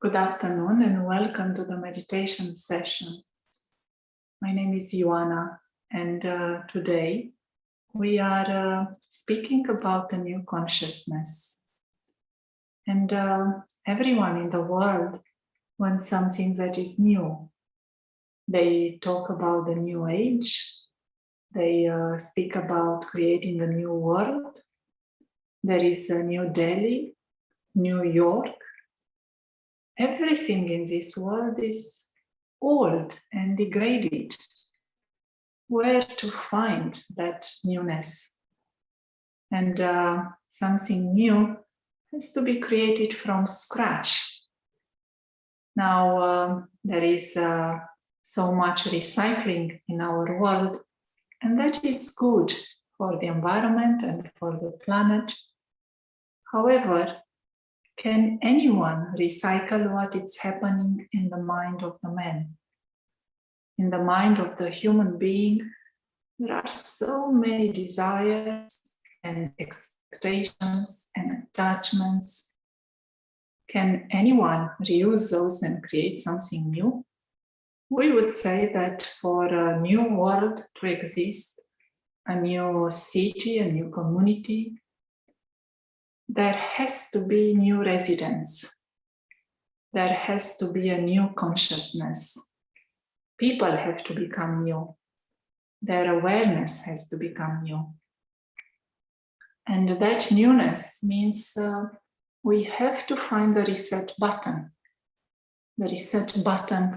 Good afternoon and welcome to the meditation session. My name is Ioana and today we are speaking about a new consciousness. And everyone in the world wants something that is new. They talk about the new age. They speak about creating a new world. There is a New Delhi, New York. Everything in this world is old and degraded. Where to find that newness? And something new has to be created from scratch. Now, there is so much recycling in our world, and that is good for the environment and for the planet. However, can anyone recycle what is happening in the mind of the man? In the mind of the human being, there are so many desires and expectations and attachments. Can anyone reuse those and create something new? We would say that for a new world to exist, a new city, a new community, there has to be new residents. There has to be a new consciousness. People have to become new. Their awareness has to become new. And that newness means we have to find the reset button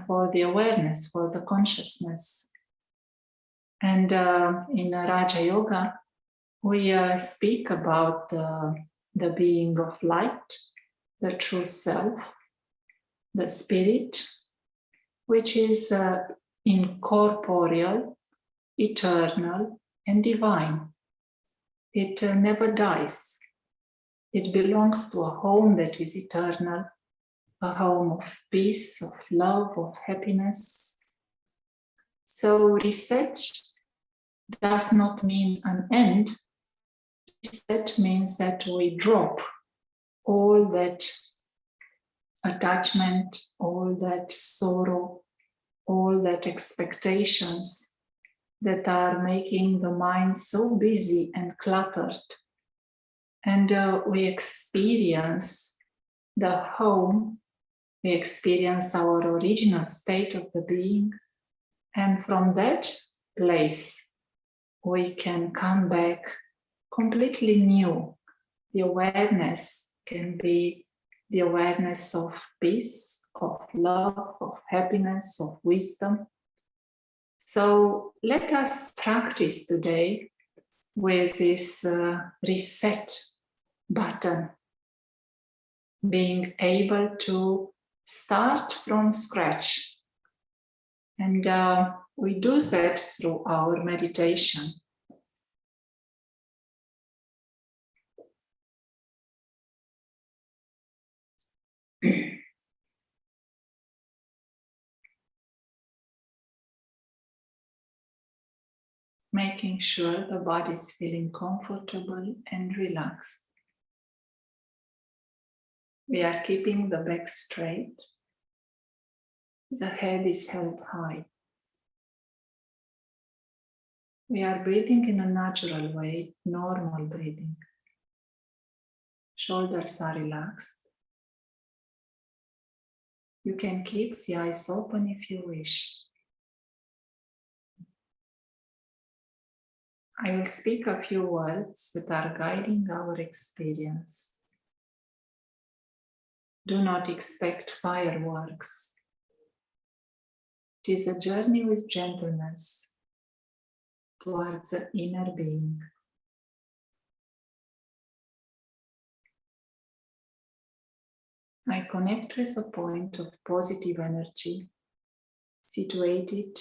for the awareness, for the consciousness. And in Raja Yoga, we speak about the being of light, the true self, the spirit, which is incorporeal, eternal, and divine. It never dies. It belongs to a home that is eternal, a home of peace, of love, of happiness. So reset does not mean an end. Reset means that we drop all that attachment, all that sorrow, all that expectations that are making the mind so busy and cluttered. And we experience the home, we experience our original state of the being, and from that place we can come back completely new. The awareness can be the awareness of peace, of love, of happiness, of wisdom. So let us practice today with this reset button, being able to start from scratch. And we do that through our meditation. Making sure the body is feeling comfortable and relaxed. We are keeping the back straight. The head is held high. We are breathing in a natural way, normal breathing. Shoulders are relaxed. You can keep the eyes open if you wish. I will speak a few words that are guiding our experience. Do not expect fireworks. It is a journey with gentleness towards the inner being. I connect with a point of positive energy situated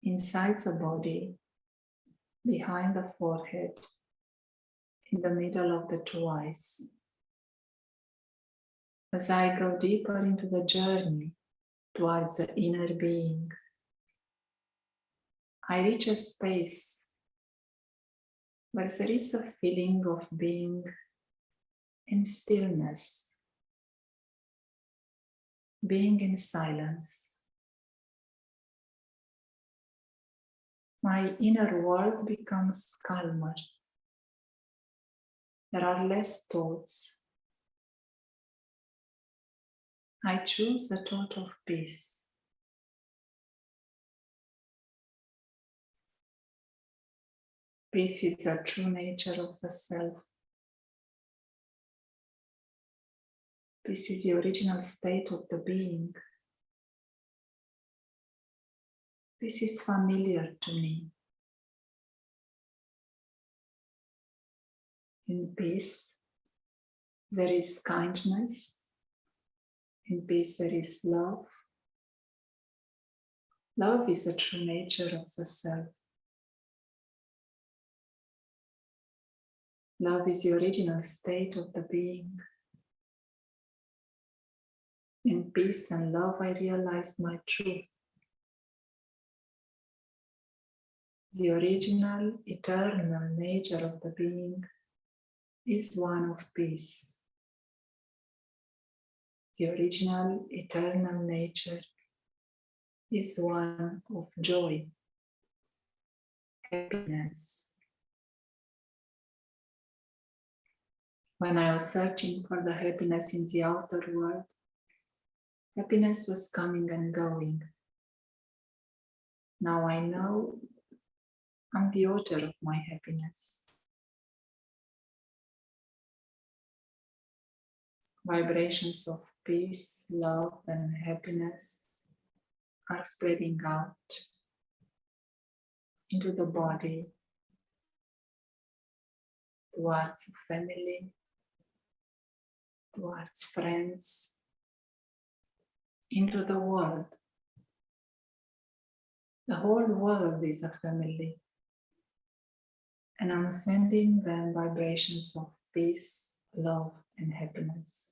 inside the body, behind the forehead, in the middle of the two eyes. As I go deeper into the journey towards the inner being, I reach a space where there is a feeling of being in stillness, being in silence. My inner world becomes calmer. There are less thoughts. I choose the thought of peace. Peace is the true nature of the self. Peace is the original state of the being. Peace is familiar to me. In peace, there is kindness. In peace, there is love. Love is the true nature of the self. Love is the original state of the being. In peace and love, I realize my truth. The original, eternal nature of the being is one of peace. The original, eternal nature is one of joy, happiness. When I was searching for the happiness in the outer world, happiness was coming and going. Now I know I'm the author of my happiness. Vibrations of peace, love, and happiness are spreading out into the body, towards family, towards friends, into the world. The whole world is a family. And I'm sending them vibrations of peace, love, and happiness.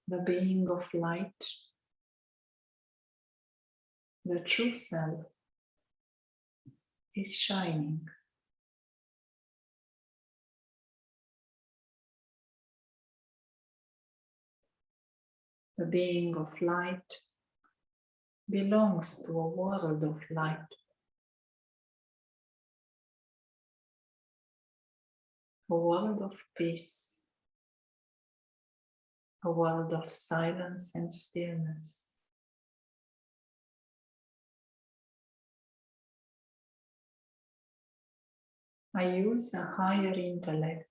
The being of light, the true self, is shining. The being of light belongs to a world of light. A world of peace. A world of silence and stillness. I use a higher intellect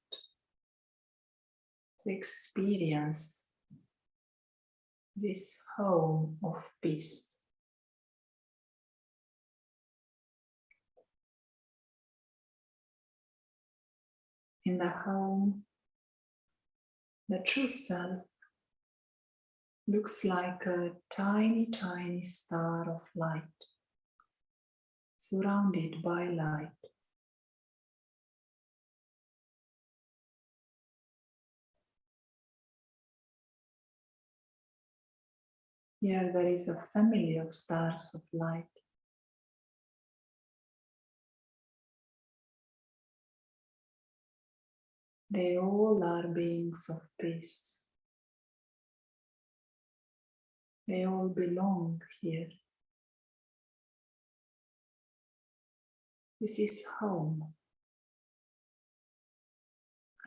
to experience this home of peace. In the home, the true self looks like a tiny, tiny star of light, surrounded by light. Here there is a family of stars of light. They all are beings of peace. They all belong here. This is home,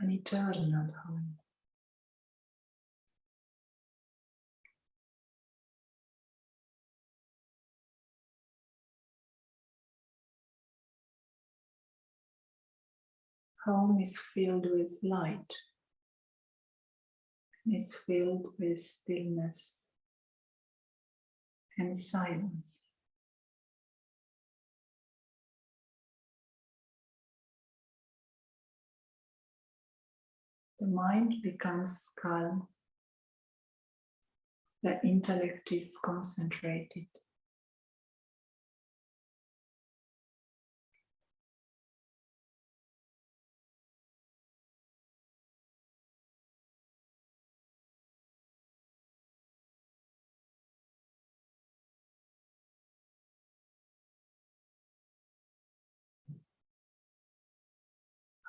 an eternal home. Home is filled with light, is filled with stillness and silence. The mind becomes calm. The intellect is concentrated.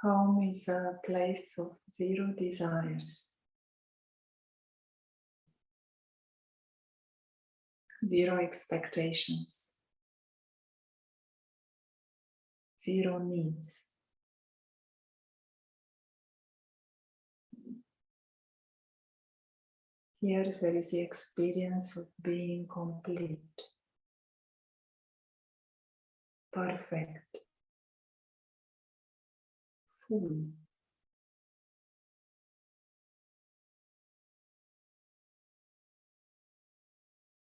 Home is a place of zero desires. Zero expectations. Zero needs. Here there is the experience of being complete, perfect, full.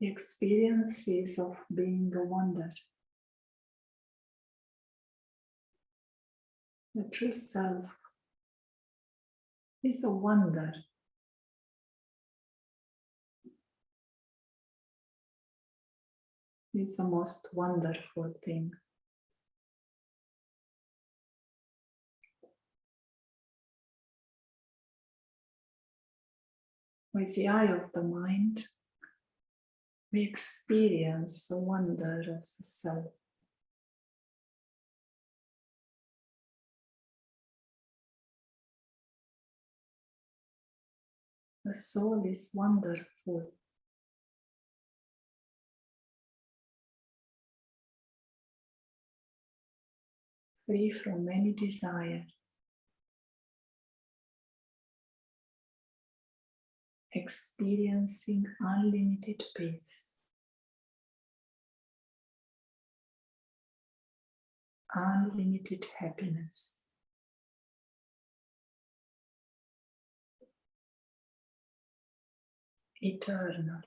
The experience is of being a wonder. The true self is a wonder. It's the most wonderful thing. With the eye of the mind, we experience the wonder of the self. The soul is wonderful. Free from any desire. Experiencing unlimited peace. Unlimited happiness. Eternal.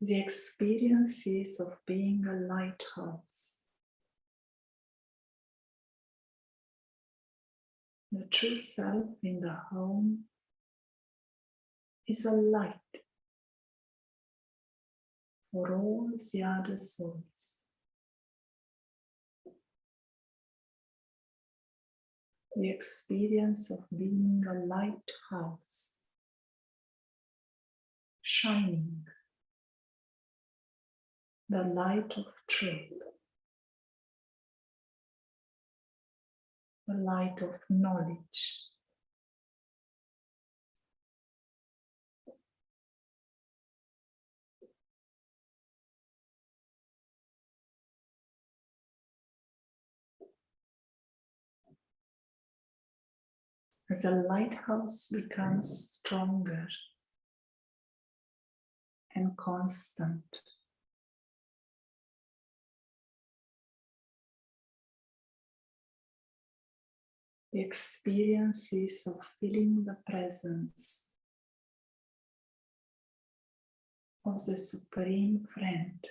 The experiences of being a lighthouse. The true self in the home is a light for all the other souls. The experience of being a lighthouse, shining, the light of truth, the light of knowledge. As a lighthouse becomes stronger and constant, the experiences of feeling the presence of the Supreme Friend,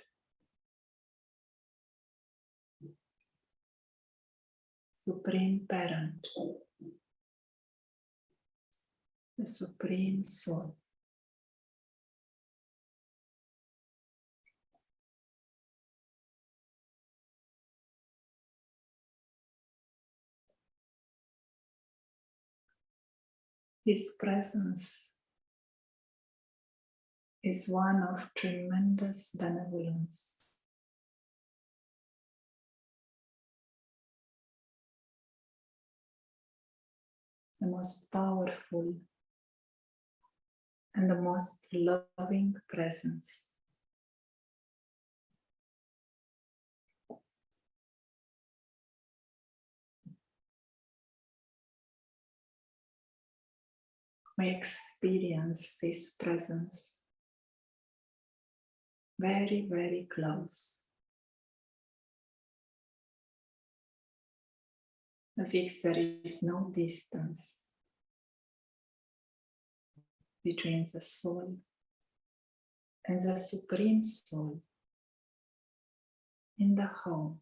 Supreme Parent, the Supreme Soul. His presence is one of tremendous benevolence. The most powerful and the most loving presence. We experience this presence very, very close, as if there is no distance between the soul and the Supreme Soul in the home.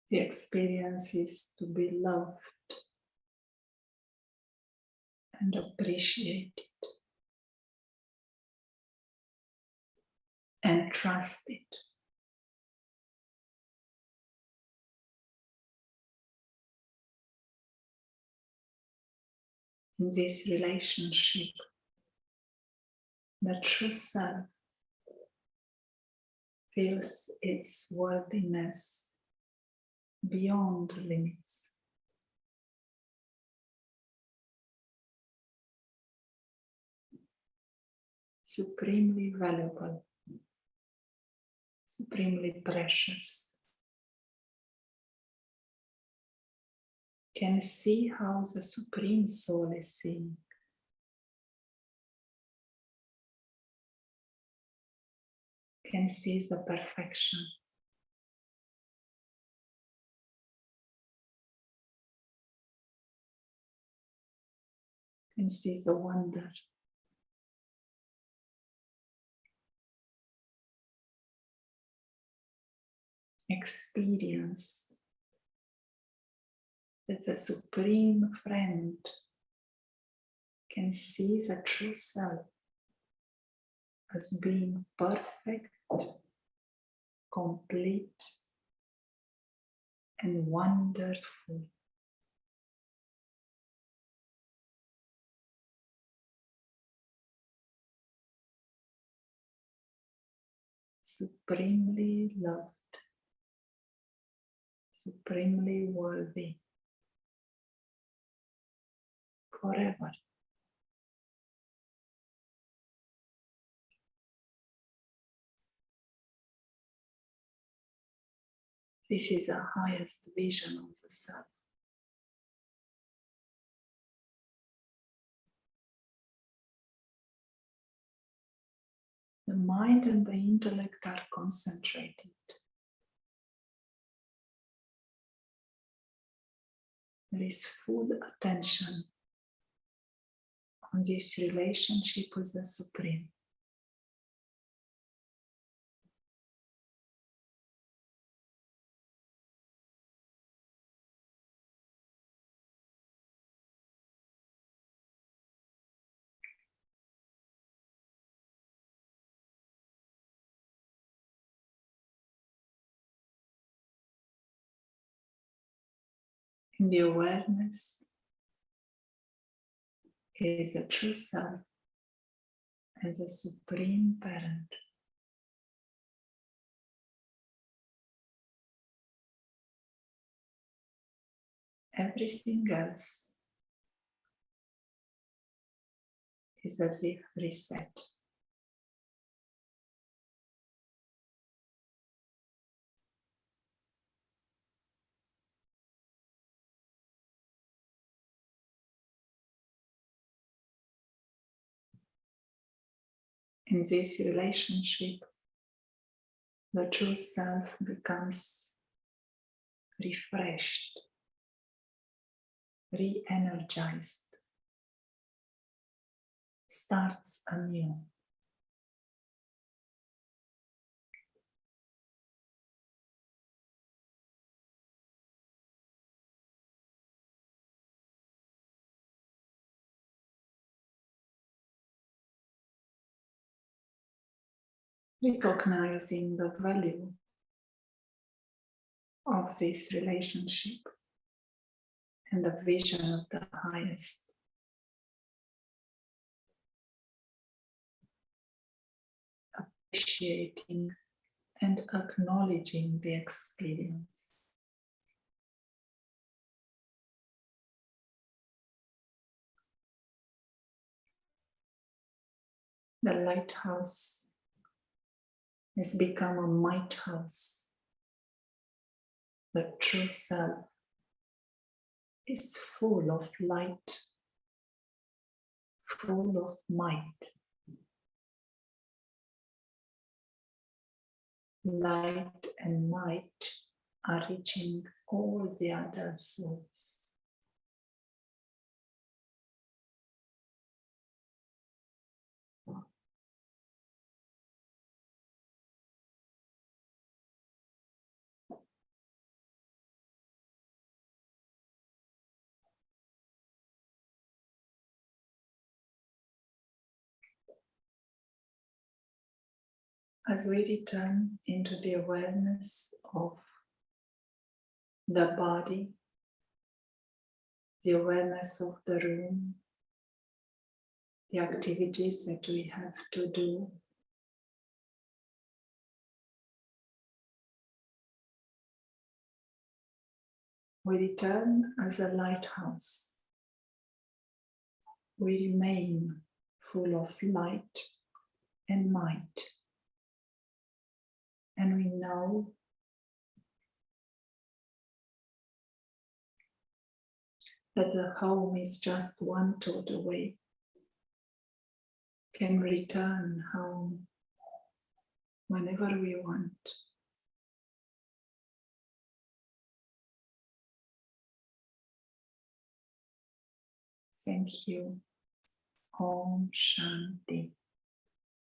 The experience is to be loved and appreciated. and trust it. In this relationship, the true self feels its worthiness beyond limits. Supremely valuable, supremely precious. Can see how the Supreme Soul is seeing. Can see the perfection. Can see the wonder. Experience that the Supreme Friend can see the true self as being perfect, complete, and wonderful. Supremely loved, supremely worthy, forever. This is the highest vision of the self. The mind and the intellect are concentrated. There is full attention on this relationship with the Supreme. In the awareness is the true self as a Supreme Parent. Everything else is as if reset. In this relationship, the true self becomes refreshed, re-energized, starts anew. Recognizing the value of this relationship and the vision of the highest. Appreciating and acknowledging the experience. The lighthouse has become a might house. The true self is full of light, full of might. Light and might are reaching all the other souls. as we return into the awareness of the body, the awareness of the room, the activities that we have to do, we return as a lighthouse. We remain full of light and might. And we know that the home is just one thought away. Can return home whenever we want. Thank you. Om Shanti.